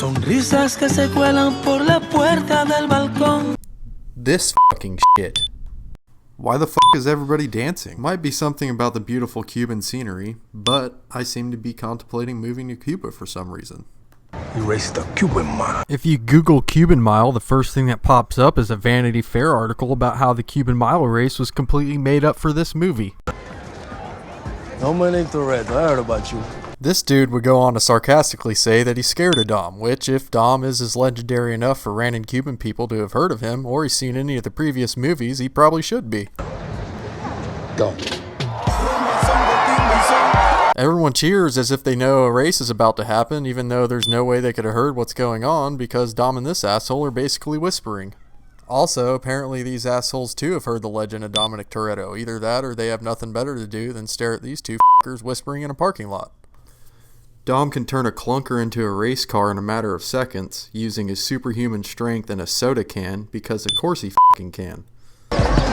Sonrisas que se cuelan por la puerta del balcón. This fucking shit. Why the fuck is everybody dancing? Might be something about the beautiful Cuban scenery, but I seem to be contemplating moving to Cuba for some reason. Erase the Cuban mile. If you Google Cuban Mile, the first thing that pops up is a Vanity Fair article about how the Cuban Mile race was completely made up for this movie. Dominic Toretto, I heard about you. This dude would go on to sarcastically say that he's scared of Dom, which, if Dom is as legendary enough for random Cuban people to have heard of him, or he's seen any of the previous movies, he probably should be. Go. Everyone cheers as if they know a race is about to happen, even though there's no way they could have heard what's going on, because Dom and this asshole are basically whispering. Also, apparently these assholes too have heard the legend of Dominic Toretto. Either that, or they have nothing better to do than stare at these two fuckers whispering in a parking lot. Dom can turn a clunker into a race car in a matter of seconds, using his superhuman strength and a soda can, because of course he fucking can.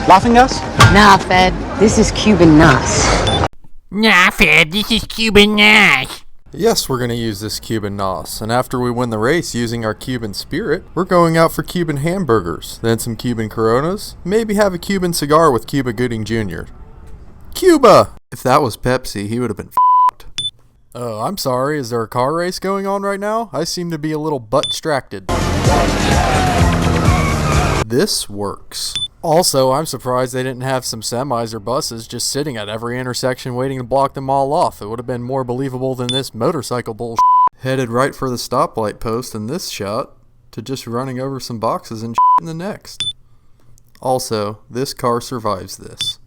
Laughing gas? Nah, Fed. This is Cuban NOS. Nah, Fed. This is Cuban NOS. Yes, we're going to use this Cuban NOS, and after we win the race using our Cuban spirit, we're going out for Cuban hamburgers, then some Cuban Coronas, maybe have a Cuban cigar with Cuba Gooding Jr. Cuba! If that was Pepsi, he would have been f***ed. Oh, I'm sorry, is there a car race going on right now? I seem to be a little butt-distracted. This works. Also, I'm surprised they didn't have some semis or buses just sitting at every intersection waiting to block them all off. It would have been more believable than this motorcycle bullshit. Headed right for the stoplight post in this shot, to just running over some boxes and in the next. Also, this car survives this.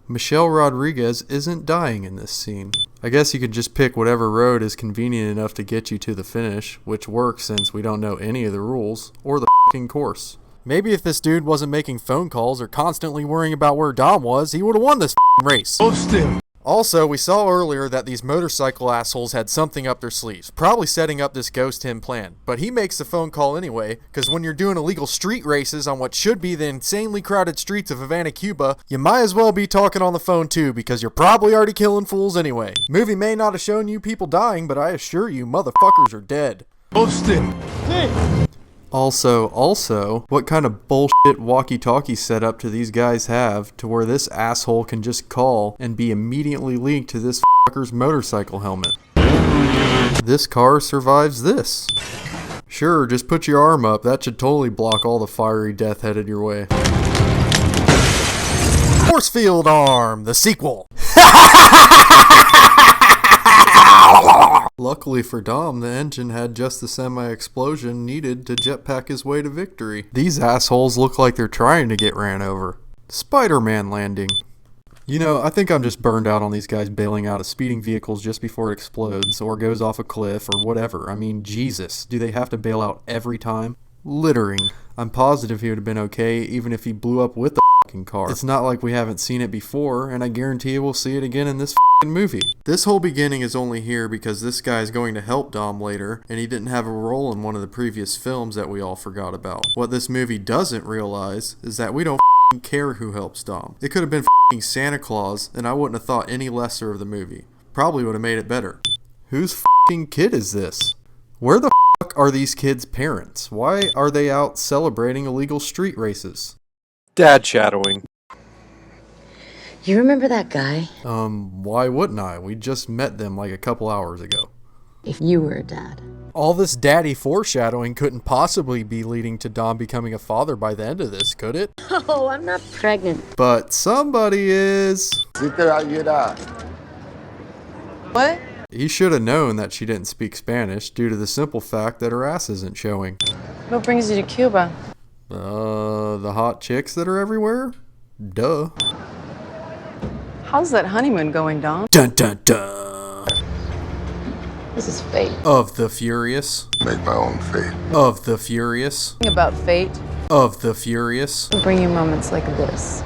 Michelle Rodriguez isn't dying in this scene. I guess you could just pick whatever road is convenient enough to get you to the finish, which works since we don't know any of the rules, or the f***ing course. Maybe if this dude wasn't making phone calls or constantly worrying about where Dom was, he would have won this f***ing race. Also, we saw earlier that these motorcycle assholes had something up their sleeves, probably setting up this ghost him plan. But he makes the phone call anyway, because when you're doing illegal street races on what should be the insanely crowded streets of Havana, Cuba, you might as well be talking on the phone too, because you're probably already killing fools anyway. Movie may not have shown you people dying, but I assure you motherfuckers are dead. Also, what kind of bullshit walkie-talkie setup do these guys have to where this asshole can just call and be immediately linked to this fucker's motorcycle helmet? This car survives this. Sure, just put your arm up, that should totally block all the fiery death headed your way. Force Field Arm, the sequel! Luckily for Dom, the engine had just the semi-explosion needed to jetpack his way to victory. These assholes look like they're trying to get ran over. Spider-Man landing. You know, I think I'm just burned out on these guys bailing out of speeding vehicles just before it explodes, or goes off a cliff, or whatever. I mean, Jesus, do they have to bail out every time? Littering. I'm positive he would have been okay even if he blew up with the fucking car. It's not like we haven't seen it before, and I guarantee we'll see it again in this fucking movie. This whole beginning is only here because this guy is going to help Dom later, and he didn't have a role in one of the previous films that we all forgot about. What this movie doesn't realize is that we don't fucking care who helps Dom. It could have been fucking Santa Claus, and I wouldn't have thought any lesser of the movie. Probably would have made it better. Whose fucking kid is this? Where the fuck are these kids' parents? Why are they out celebrating illegal street races? Dad shadowing. You remember that guy? Why wouldn't I? We just met them like a couple hours ago. If you were a dad. All this daddy foreshadowing couldn't possibly be leading to Dom becoming a father by the end of this, could it? Oh, I'm not pregnant. But somebody is. What? He should have known that she didn't speak Spanish due to the simple fact that her ass isn't showing. What brings you to Cuba? The hot chicks that are everywhere? Duh. How's that honeymoon going, Dom? Dun dun dun. This is fate. Of the Furious. Make my own fate. Of the Furious. About fate. Of the Furious. Will bring you moments like this.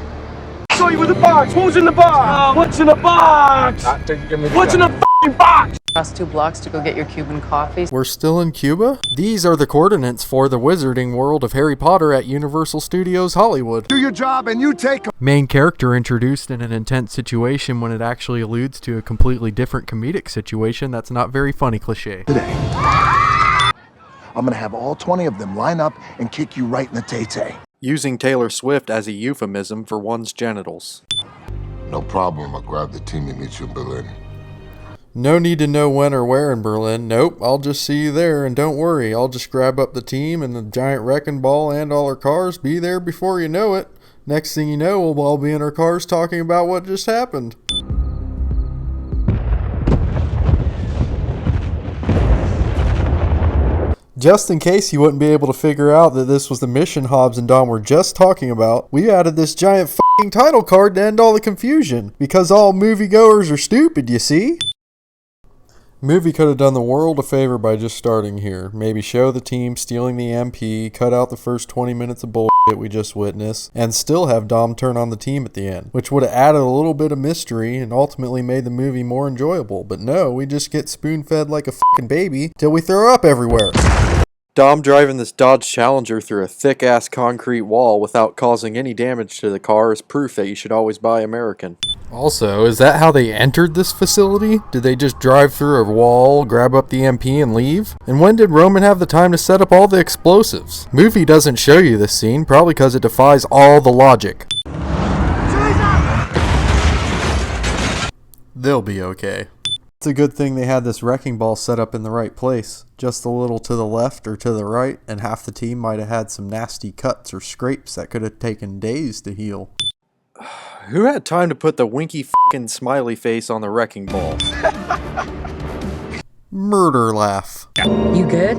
Saw you in the box. Who's in the box? What's in the box? What's in the f***ing box? Across 2 blocks to go get your Cuban coffee. We're still in Cuba? These are the coordinates for the wizarding world of Harry Potter at Universal Studios Hollywood. Do your job and you take them. Main character introduced in an intense situation when it actually alludes to a completely different comedic situation that's not very funny cliche. I'm gonna have all 20 of them line up and kick you right in the tay-tay. Using Taylor Swift as a euphemism for one's genitals. No problem, I'll grab the team and meet you in Berlin. No need to know when or where in Berlin. Nope, I'll just see you there, and don't worry, I'll just grab up the team and the giant wrecking ball and all our cars, be there before you know it. Next thing you know, we'll all be in our cars talking about what just happened. Just in case you wouldn't be able to figure out that this was the mission Hobbs and Dom were just talking about, we added this giant f***ing title card to end all the confusion. Because all moviegoers are stupid, you see? Movie could have done the world a favor by just starting here. Maybe show the team stealing the MP, cut out the first 20 minutes of bullshit we just witnessed, and still have Dom turn on the team at the end, which would have added a little bit of mystery and ultimately made the movie more enjoyable. But no, we just get spoon-fed like a fucking baby till we throw up everywhere. Dom driving this Dodge Challenger through a thick-ass concrete wall without causing any damage to the car is proof that you should always buy American. Also, is that how they entered this facility? Did they just drive through a wall, grab up the MP, and leave? And when did Roman have the time to set up all the explosives? Movie doesn't show you this scene, probably because it defies all the logic. They'll be okay. It's a good thing they had this wrecking ball set up in the right place. Just a little to the left or to the right, and half the team might have had some nasty cuts or scrapes that could have taken days to heal. Who had time to put the winky f***ing smiley face on the wrecking ball? Murder laugh. You good?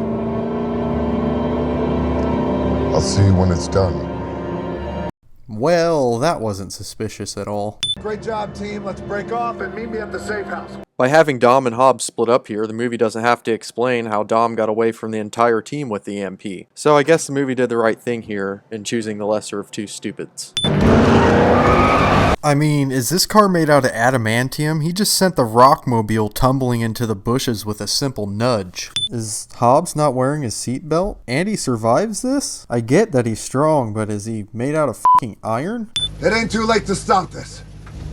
I'll see you when it's done. Well, that wasn't suspicious at all. Great job, team. Let's break off and meet me at the safe house. By having Dom and Hobbs split up here, the movie doesn't have to explain how Dom got away from the entire team with the MP. So I guess the movie did the right thing here in choosing the lesser of two stupids. I mean, is this car made out of adamantium? He just sent the Rockmobile tumbling into the bushes with a simple nudge. Is Hobbs not wearing his seatbelt? And he survives this? I get that he's strong, but is he made out of f***ing iron? It ain't too late to stop this.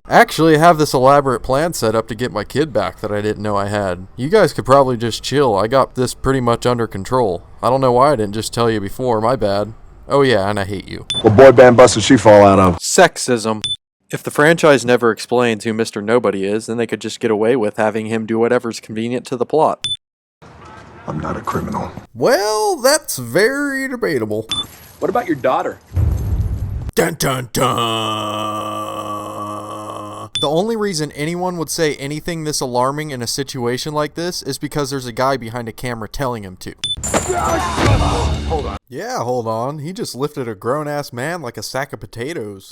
Actually, I have this elaborate plan set up to get my kid back that I didn't know I had. You guys could probably just chill. I got this pretty much under control. I don't know why I didn't just tell you before, my bad. Oh yeah, and I hate you. What boy band bus did she fall out of? Sexism. If the franchise never explains who Mr. Nobody is, then they could just get away with having him do whatever's convenient to the plot. I'm not a criminal. Well, that's very debatable. What about your daughter? Dun dun dun! The only reason anyone would say anything this alarming in a situation like this is because there's a guy behind a camera telling him to. Hold on. Yeah, hold on. He just lifted a grown-ass man like a sack of potatoes.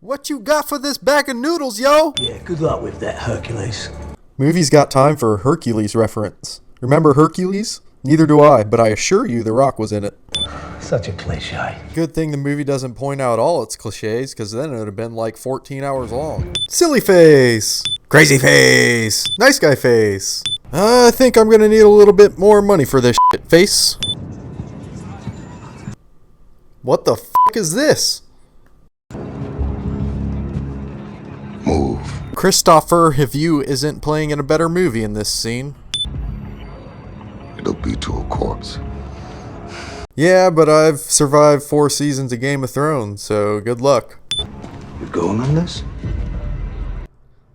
What you got for this bag of noodles, yo? Yeah, good luck with that, Hercules. Movie's got time for a Hercules reference. Remember Hercules? Neither do I, but I assure you The Rock was in it. Such a cliche. Good thing the movie doesn't point out all its cliches, because then it would have been like 14 hours long. Silly face! Crazy face! Nice guy face! I think I'm gonna need a little bit more money for this shit, face. What the f*** is this? Move. Christopher Hivju isn't playing in a better movie in this scene. It'll be to a corpse. Yeah, but I've survived 4 seasons of Game of Thrones, so good luck. You going on this?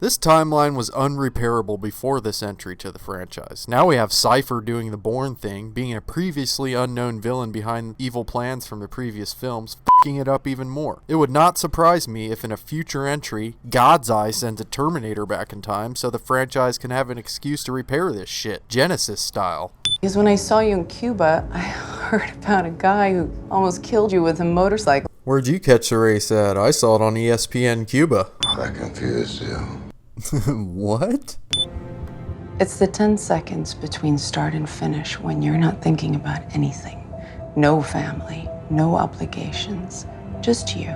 This timeline was unrepairable before this entry to the franchise. Now we have Cypher doing the Bourne thing, being a previously unknown villain behind evil plans from the previous films, f***ing it up even more. It would not surprise me if in a future entry, God's Eye sends a Terminator back in time so the franchise can have an excuse to repair this shit, Genesis style. Because when I saw you in Cuba, I heard about a guy who almost killed you with a motorcycle. Where'd you catch the race at? I saw it on ESPN Cuba. That confused you. What? It's the 10 seconds between start and finish when you're not thinking about anything. No family, no obligations, just you.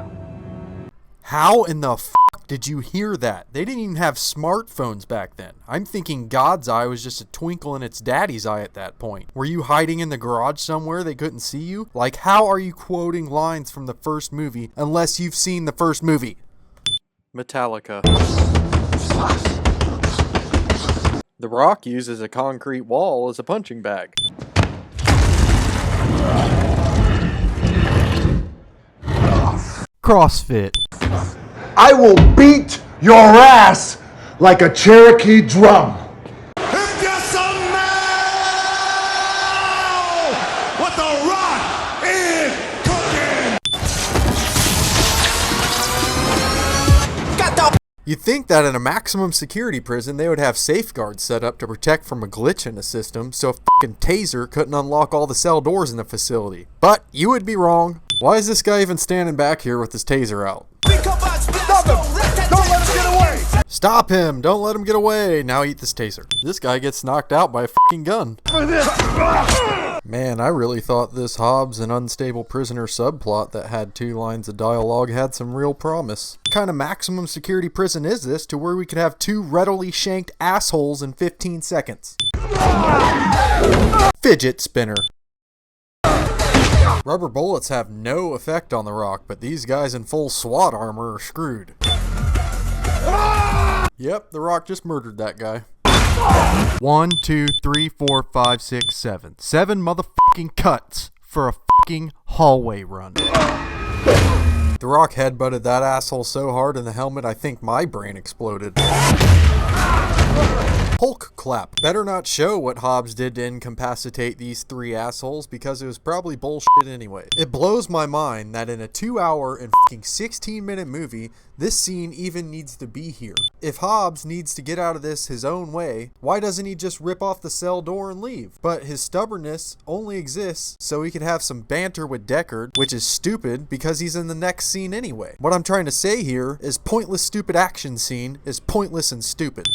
How in the f*** did you hear that? They didn't even have smartphones back then. I'm thinking God's Eye was just a twinkle in its daddy's eye at that point. Were you hiding in the garage somewhere they couldn't see you? Like, how are you quoting lines from the first movie unless you've seen the first movie? Metallica. The Rock uses a concrete wall as a punching bag. CrossFit. I will beat your ass like a Cherokee drum. If you smell what the Rock is cooking. You'd think that in a maximum security prison they would have safeguards set up to protect from a glitch in the system so a fucking taser couldn't unlock all the cell doors in the facility. But you would be wrong. Why is this guy even standing back here with his taser out? Stop him! Don't let him get away! Stop him! Don't let him get away! Now eat this taser. This guy gets knocked out by a fucking gun. Man, I really thought this Hobbs and unstable prisoner subplot that had 2 lines of dialogue had some real promise. What kind of maximum security prison is this to where we could have 2 readily shanked assholes in 15 seconds? Fidget spinner. Rubber bullets have no effect on the Rock, but these guys in full SWAT armor are screwed. Yep, the Rock just murdered that guy. 1, 2, 3, 4, 5, 6, 7. 7 motherfucking cuts for a fucking hallway run. The Rock headbutted that asshole so hard in the helmet I think my brain exploded. Hulk clap. Better not show what Hobbs did to incapacitate these 3 assholes because it was probably bullshit anyway. It blows my mind that in a 2-hour and fucking 16-minute movie, this scene even needs to be here. If Hobbs needs to get out of this his own way, why doesn't he just rip off the cell door and leave? But his stubbornness only exists so he can have some banter with Deckard, which is stupid because he's in the next scene anyway. What I'm trying to say here is pointless stupid action scene is pointless and stupid.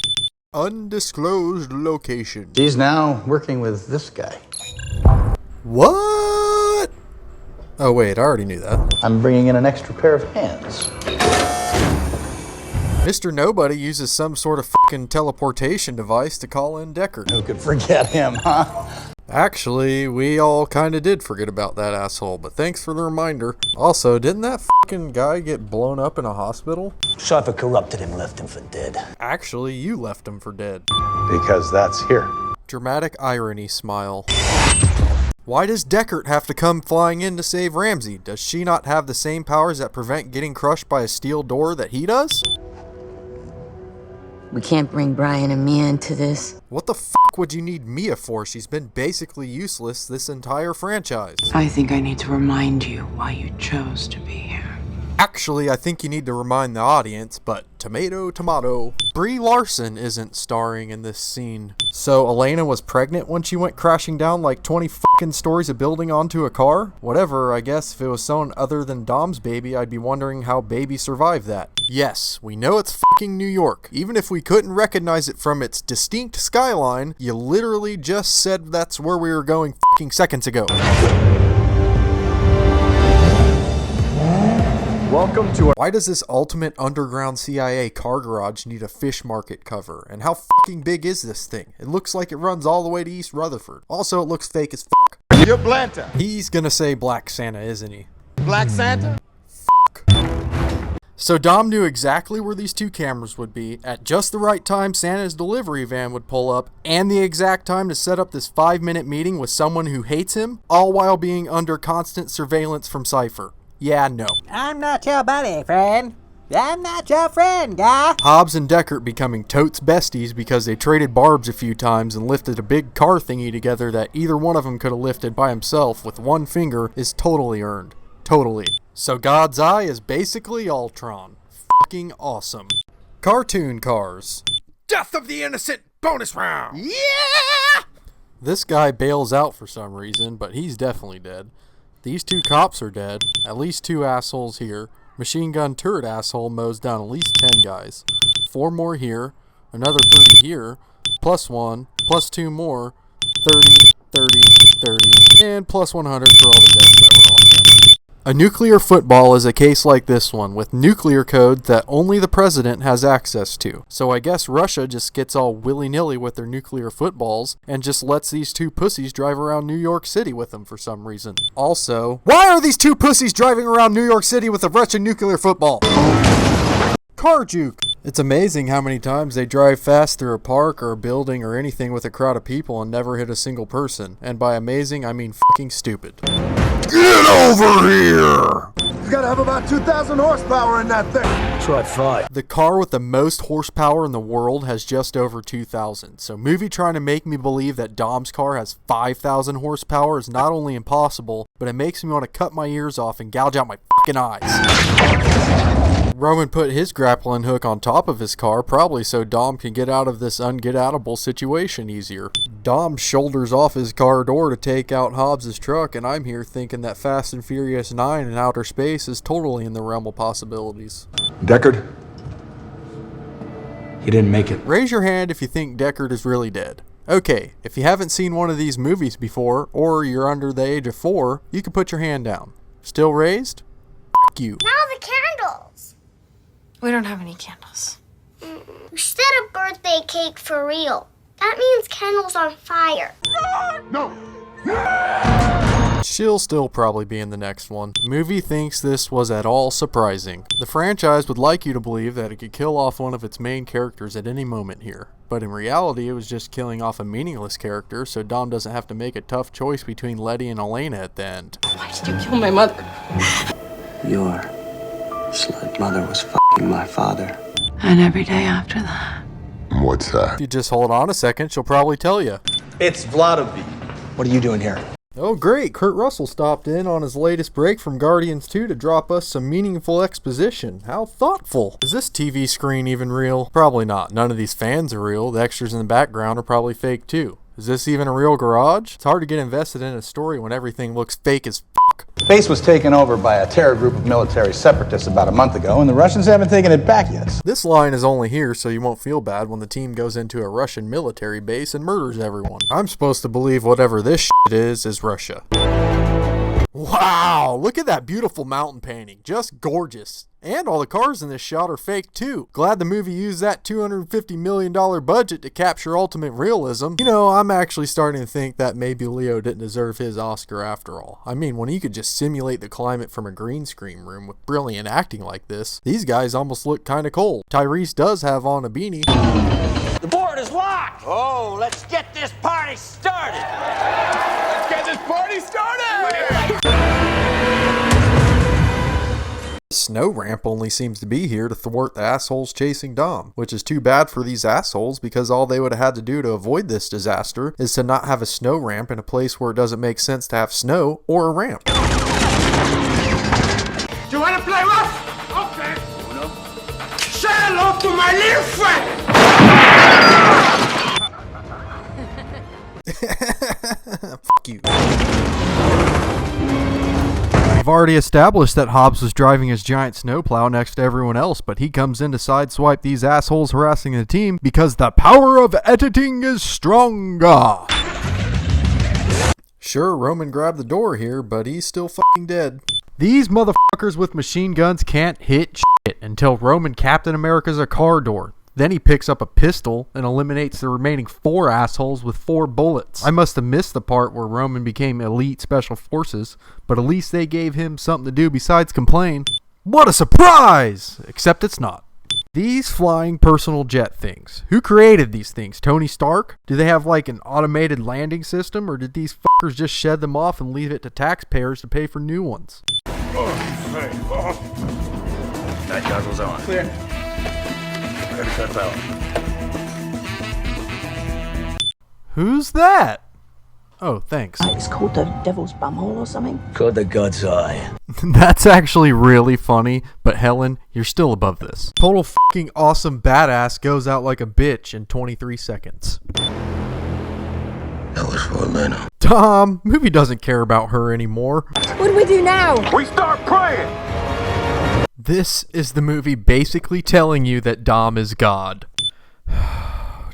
Undisclosed location. He's now working with this guy. What? Oh wait, I already knew that. I'm bringing in an extra pair of hands. Mr. Nobody uses some sort of fucking teleportation device to call in Deckard. Who could forget him, huh? Actually, we all kinda did forget about that asshole, but thanks for the reminder. Also, didn't that fucking guy get blown up in a hospital? Cypher corrupted him, left him for dead. Actually, you left him for dead. Because that's here. Dramatic irony smile. Why does Deckard have to come flying in to save Ramsey? Does she not have the same powers that prevent getting crushed by a steel door that he does? We can't bring Brian and Mia into this. What the fuck would you need Mia for? She's been basically useless this entire franchise. I think I need to remind you why you chose to be here. Actually, I think you need to remind the audience, but tomato, tomato. Brie Larson isn't starring in this scene. So Elena was pregnant when she went crashing down like 20 fucking stories of building onto a car? Whatever, I guess if it was someone other than Dom's baby, I'd be wondering how baby survived that. Yes, we know it's fucking New York. Even if we couldn't recognize it from its distinct skyline, you literally just said that's where we were going fucking seconds ago. Welcome to Why does this ultimate underground CIA car garage need a fish market cover? And how fucking big is this thing? It looks like it runs all the way to East Rutherford. Also, it looks fake as fuck. You're Blanta. He's gonna say Black Santa, isn't he? Black Santa? So Dom knew exactly where these 2 cameras would be, at just the right time Santa's delivery van would pull up, and the exact time to set up this 5-minute meeting with someone who hates him, all while being under constant surveillance from Cypher. Yeah, no. I'm not your buddy, friend. I'm not your friend, guy. Hobbs and Deckard becoming totes besties because they traded barbs a few times and lifted a big car thingy together that either one of them could have lifted by himself with one finger is totally earned. Totally. So God's Eye is basically Ultron. Fucking awesome. Cartoon cars. Death of the innocent bonus round. Yeah! This guy bails out for some reason, but he's definitely dead. These 2 cops are dead. At least 2 assholes here. Machine gun turret asshole mows down at least 10 guys. 4 more here. Another 30 here. Plus 1. Plus 2 more. 30, 30, 30. And plus 100 for all the deaths that were off camera. A nuclear football is a case like this one, with nuclear code that only the president has access to. So I guess Russia just gets all willy-nilly with their nuclear footballs and just lets these 2 pussies drive around New York City with them for some reason. Also, why are these 2 pussies driving around New York City with a Russian nuclear football? Car juke. It's amazing how many times they drive fast through a park or a building or anything with a crowd of people and never hit a single person. And by amazing, I mean fucking stupid. Get over here! You gotta have about 2,000 horsepower in that thing. Try 5. The car with the most horsepower in the world has just over 2,000. So movie trying to make me believe that Dom's car has 5,000 horsepower is not only impossible, but it makes me want to cut my ears off and gouge out my fucking eyes. Roman put his grappling hook on top of his car, probably so Dom can get out of this unget-outable situation easier. Dom shoulders off his car door to take out Hobbs' truck, and I'm here thinking that Fast and Furious 9 in outer space is totally in the realm of possibilities. Deckard? He didn't make it. Raise your hand if you think Deckard is really dead. Okay, if you haven't seen one of these movies before, or you're under the age of 4, you can put your hand down. Still raised? F*** you. Now the candles. We don't have any candles. You said a birthday cake for real. That means candles on fire. No! She'll still probably be in the next one. Movie thinks this was at all surprising. The franchise would like you to believe that it could kill off one of its main characters at any moment here. But in reality, it was just killing off a meaningless character, so Dom doesn't have to make a tough choice between Letty and Elena at the end. Why did you kill my mother? Your slut mother was f***ing my father. And every day after that. What's that? If you just hold on a second, she'll probably tell you. It's Vladimir. What are you doing here? Oh great, Kurt Russell stopped in on his latest break from Guardians 2 to drop us some meaningful exposition. How thoughtful. Is this TV screen even real? Probably not. None of these fans are real. The extras in the background are probably fake too. Is this even a real garage? It's hard to get invested in a story when everything looks fake as fuck. Base was taken over by a terror group of military separatists about a month ago, and the Russians haven't taken it back yet. This line is only here so you won't feel bad when the team goes into a Russian military base and murders everyone. I'm supposed to believe whatever this shit is Russia. Wow, look at that beautiful mountain painting. Just gorgeous. And all the cars in this shot are fake too. Glad the movie used that $250 million budget to capture ultimate realism. You know, I'm actually starting to think that maybe Leo didn't deserve his Oscar after all. I mean, when he could just simulate the climate from a green screen room with brilliant acting like this, these guys almost look kinda cold. Tyrese does have on a beanie. The board is locked. Oh, let's get this party started. Let's get this party started. Snow ramp only seems to be here to thwart the assholes chasing Dom, which is too bad for these assholes because all they would have had to do to avoid this disaster is to not have a snow ramp in a place where it doesn't make sense to have snow or a ramp. Do you want to play rough? Okay. Say hello to my little friend. Fuck you. We've already established that Hobbs was driving his giant snowplow next to everyone else, but he comes in to sideswipe these assholes harassing the team because the power of editing is stronger. Sure, Roman grabbed the door here, but he's still fucking dead. These motherfuckers with machine guns can't hit shit until Roman Captain America's a car door. Then he picks up a pistol and eliminates the remaining 4 assholes with 4 bullets. I must have missed the part where Roman became elite special forces, but at least they gave him something to do besides complain. What a surprise! Except it's not. These flying personal jet things. Who created these things? Tony Stark? Do they have like an automated landing system, or did these fuckers just shed them off and leave it to taxpayers to pay for new ones? Night goggles on. Clear. Who's that? Oh, thanks. It's called the Devil's Bumhole or something. Called the God's Eye. That's actually really funny, but Helen, you're still above this. Total fucking awesome badass goes out like a bitch in 23 seconds. That was for Elena. Tom, movie doesn't care about her anymore. What do we do now? We start praying. This is the movie basically telling you that Dom is God.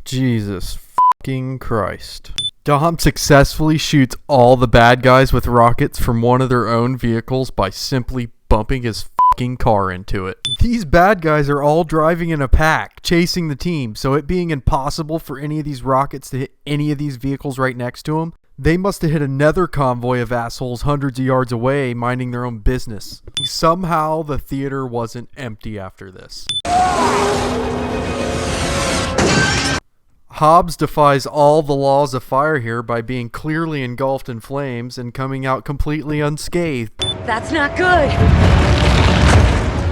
Jesus fucking Christ. Dom successfully shoots all the bad guys with rockets from one of their own vehicles by simply bumping his fucking car into it. These bad guys are all driving in a pack, chasing the team, so it being impossible for any of these rockets to hit any of these vehicles right next to them They must have hit another convoy of assholes hundreds of yards away minding their own business. Somehow the theater wasn't empty after this. Hobbs defies all the laws of fire here by being clearly engulfed in flames and coming out completely unscathed. That's not good!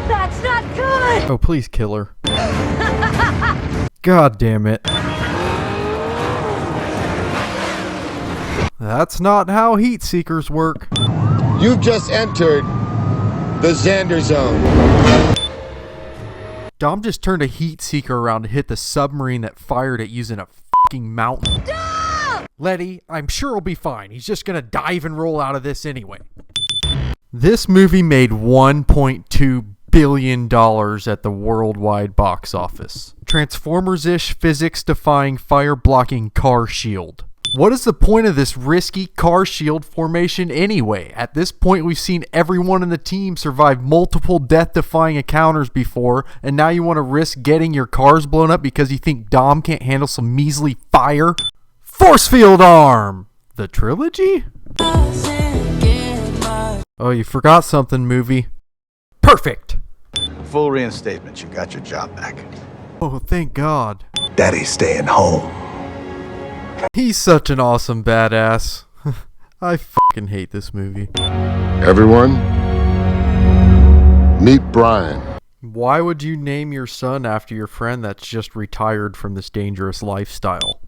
That's not good! Oh, please kill her. God damn it. That's not how heat seekers work. You've just entered the Xander Zone. Dom just turned a heat seeker around to hit the submarine that fired it using a fucking mountain. Dom! Letty, I'm sure he'll be fine. He's just gonna dive and roll out of this anyway. This movie made $1.2 billion at the worldwide box office. Transformers-ish, physics-defying, fire-blocking car shield. What is the point of this risky car shield formation anyway? At this point, we've seen everyone in the team survive multiple death-defying encounters before, and now you want to risk getting your cars blown up because you think Dom can't handle some measly fire? Force field arm! The trilogy? Oh, you forgot something, movie. Perfect! Full reinstatement. You got your job back. Oh, thank God. Daddy's staying home. He's such an awesome badass. I fucking hate this movie. Everyone, meet Brian. Why would you name your son after your friend that's just retired from this dangerous lifestyle?